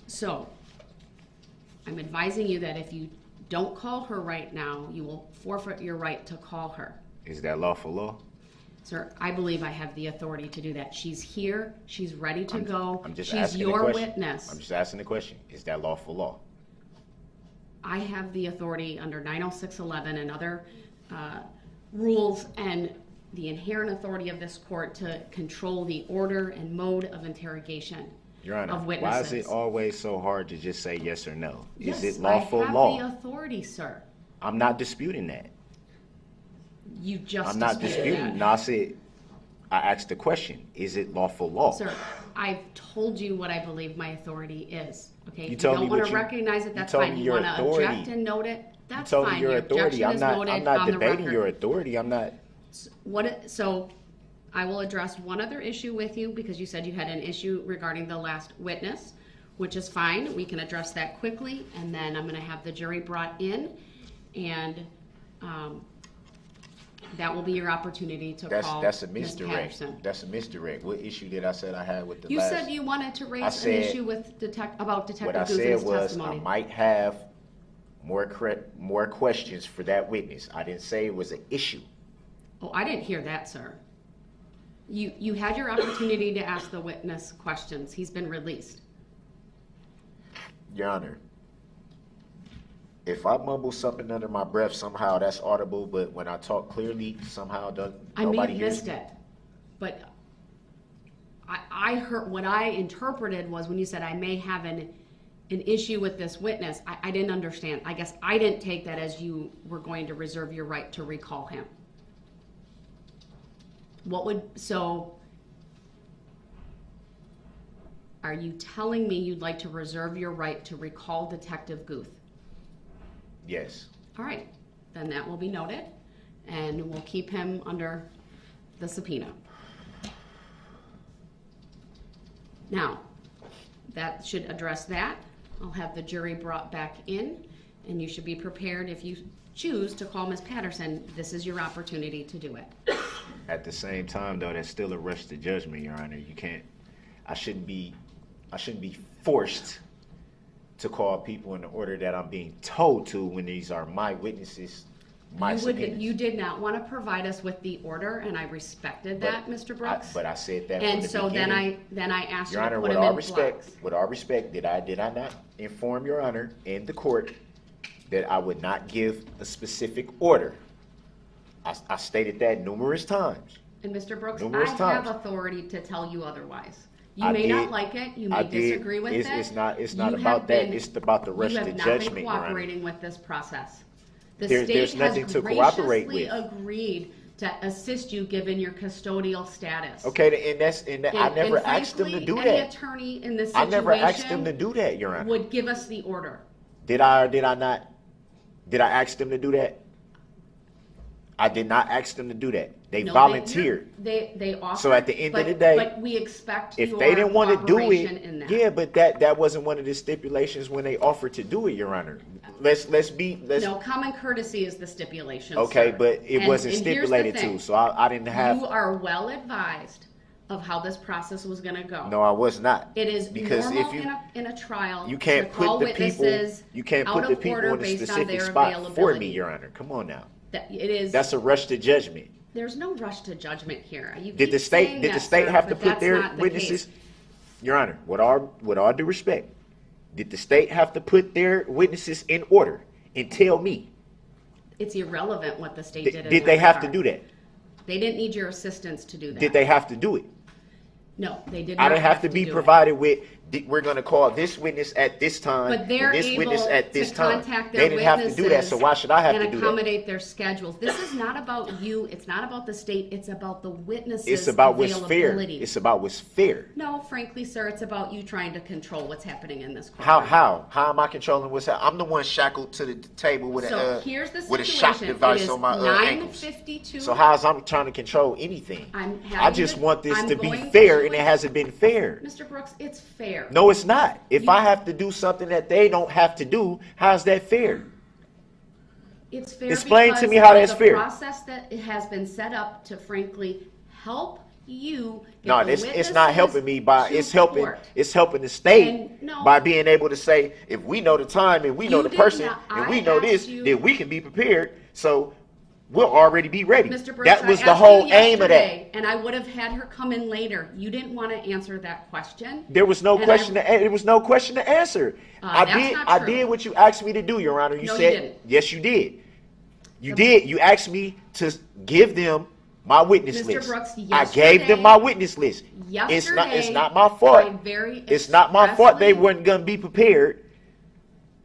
So I'm advising you that if you don't call her right now, you will forfeit your right to call her. Is that lawful law? Sir, I believe I have the authority to do that. She's here. She's ready to go. I'm just She's asking your the question. witness. I'm just asking the question. Is that lawful law? I have the authority under 90611 and other rules and the inherent authority of this court to control the order and mode of interrogation Your Honor, of witnesses. why is it always so hard to just say yes or no? Yes, is it lawful I have law? the authority, sir. I'm not disputing that. You just I'm not disputed disputing. that. No, I asked the question. Is it lawful law? Sir, I've told you what I believe my authority is. Okay, You if you told don't me want what to you- recognize it, you that's told fine. me You your want to authority. object and note it, that's You told fine. me your Your authority. objection I'm is not. noted I'm not on the debating record. your authority. I'm not. So I will address one other issue with you because you said you had an issue regarding the last witness, which is fine. We can address that quickly, and then I'm going to have the jury brought in, and that will be your opportunity to call That's a Ms. misdirect. Patterson. That's a misdirect. What issue did I say I had with the You last? said you wanted to raise an said- issue with about Detective What I Guzman's said was testimony. I might have more questions for that witness. I didn't say it was an issue. Oh, I didn't hear that, sir. You had your opportunity to ask the witness questions. He's been released. Your Honor, if I mumble something under my breath, somehow that's audible, but when I talk clearly, somehow I may nobody have hears missed me. it, but I heard what I interpreted was when you said I may have an issue with this witness. I didn't understand. I guess I didn't take that as you were going to reserve your right to recall him. Are you telling me you'd like to reserve your right to recall Detective Guth? Yes. All right, then that will be noted, and we'll keep him under the subpoena. Now, that should address that. I'll have the jury brought back in, and you should be prepared if you choose to call Ms. Patterson. This is your opportunity to do it. At the same time, though, that's still a rush to judgment, Your Honor. You can't. I shouldn't be forced to call people in the order that I'm being told to when these are my witnesses, my subpoenas. You did not want to provide us with the order, and I respected that, Mr. Brooks. But I said that and from the so beginning. then I asked Your you Honor, to put with him all in respect, flux. did I not inform Your Honor in the court that I would not give a specific order? I stated that numerous times. And Mr. Brooks, Numerous I times. have authority to tell you otherwise. You I may did- not like it. You may I did. disagree with it. It's not You about have that. been- It's about the rush you to have not judgment, been Your Honor. cooperating with this process. The There's state nothing has to cooperate graciously with. agreed to assist you given your custodial status. Okay, and I never asked them to frankly, do any that. attorney in this I situation never asked them to do that, Your Honor. would give us the order. Did I not? Did I ask them to do that? I did not ask them to do that. They No, volunteered. They offered. So at the end of but- the day, but we expect If your they didn't want to do cooperation in it, that. yeah, but that wasn't one of the stipulations when they offered to do it, Your Honor. Let's No, common courtesy is the stipulation. okay, sir. but it And- wasn't and here's the stipulated thing. to, so I didn't have. You are well advised of how this process was going to go. No, I was not. It is because normal if you in a trial you can't to call put the people witnesses you can't out put the of people order in a based on specific their spot for availability. me, Your Honor. Come on now. That it is. That's a rush to judgment. There's no rush to judgment here. You Did keep the state saying did the that, state sir, have to but put that's their not the witnesses? case. Your Honor, with all due respect, did the state have to put their witnesses in order and tell me? It's irrelevant what the state did. Did they have to do that? They didn't need your assistance to do that. Did they have to do it? No, they did not. I didn't have to be do it. provided with. We're going to call this witness at this time, But they're and this able witness at this to time. contact They their didn't have to do that, so why should I have to and do that? accommodate their schedules. This is not about you. It's not about the state. It's about the witnesses' It's about what's fair. availability. It's about what's fair. No, frankly, sir, it's about you trying to control what's happening in this court. How am I controlling what's happening? I'm the one shackled to the table with So a here's the with a situation. shock device It is on my ankles. 9:52. So how's I'm trying to control anything? I'm I having just to- want this I'm to be going fair, to- and it hasn't been fair. Mr. Brooks, it's fair. No, it's not. If I have to do something that they don't have to do, how's that fair? It's fair. Explain to because me how of that's the fair. process that it has been set up to, frankly, help you. Get No, the it's not helping me by witnesses it's to court. helping the state And no. by being able to say, if we know the time and we know You the did person not- and I we know this, asked you- then we can be prepared. So we'll already be ready. Mr. Brooks, That was I the asked whole you aim of that. yesterday, and I would have had her come in later. You didn't want to answer that question. There was no And question. There was no question to answer. That's not I true. did what you asked me to do, Your Honor. You No, you said didn't. yes, you did. You did. You asked me to give them my witness Mr. list. Brooks, I gave them my witness list. Yesterday, It's not my fault. It's not my fault they weren't gonna be prepared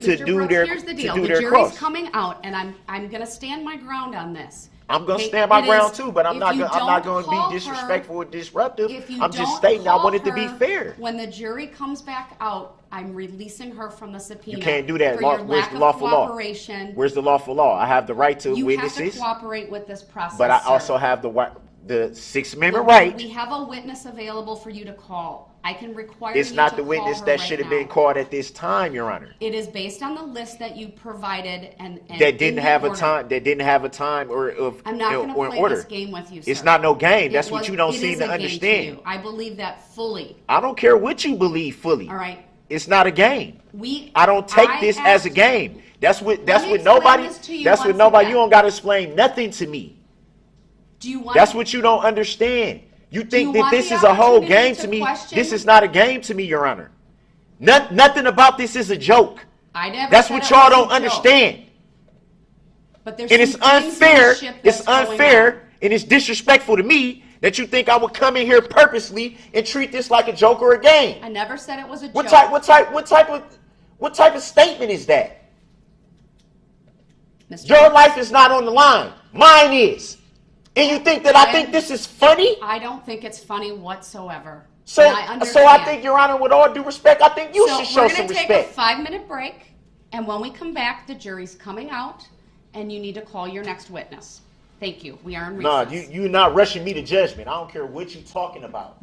to Mr. do Brooks, their here's the to deal. do The their jury's cross. coming out, and I'm going to stand my ground on this. I'm gonna Okay? stand my It ground is- too, but I'm if not you gonna don't be call disrespectful her- or disruptive. If you I'm just don't stating I call want it to be her fair. When the jury comes back out, I'm releasing her from the subpoena. You can't do that. For Law- your where's lack the of lawful law? cooperation. Where's the lawful law? I have the right to You have witnesses, to cooperate with this process. but I sir. also have the Sixth Amendment We right. have a witness available for you to call. I can require It's you not to the witness call her that right should have now. been called at this time, Your Honor. It is based on the list that you provided and That in didn't the have a order. time. That didn't have a time or of I'm not going to or play order. this game with you, sir. It's not no game. It That's what was- you don't it seem is to a game understand. you. I believe that fully. I don't care what you believe fully. All right. It's not a game. We. I don't take I this as a asked- game. That's what me explain nobody. this to you That's what once nobody. again. You don't got to explain nothing to me. Do you want? That's what you don't understand. You think you that want this the is a whole opportunity game to to me. question- This is not a game to me, Your Honor. Nothing about this is a joke. I never. That's said what it y'all was a don't joke. understand. But there's And it's some things in the unfair. ship It's that's going on. unfair and it's disrespectful to me that you think I would come in here purposely and treat this like a joke or a game. I never said it was a What joke. type of statement is that? Mr. Your life is not on the line. Mine is. And you think that I think this is funny? I don't think it's funny whatsoever. So, And I so I understand. think, Your Honor, with all due respect, I think you should show we're some gonna take respect. a 5-minute break, and when we come back, the jury's coming out, and you need to call your next witness. Thank you. We are in recess. No, you're not rushing me to judgment. I don't care what you're talking about.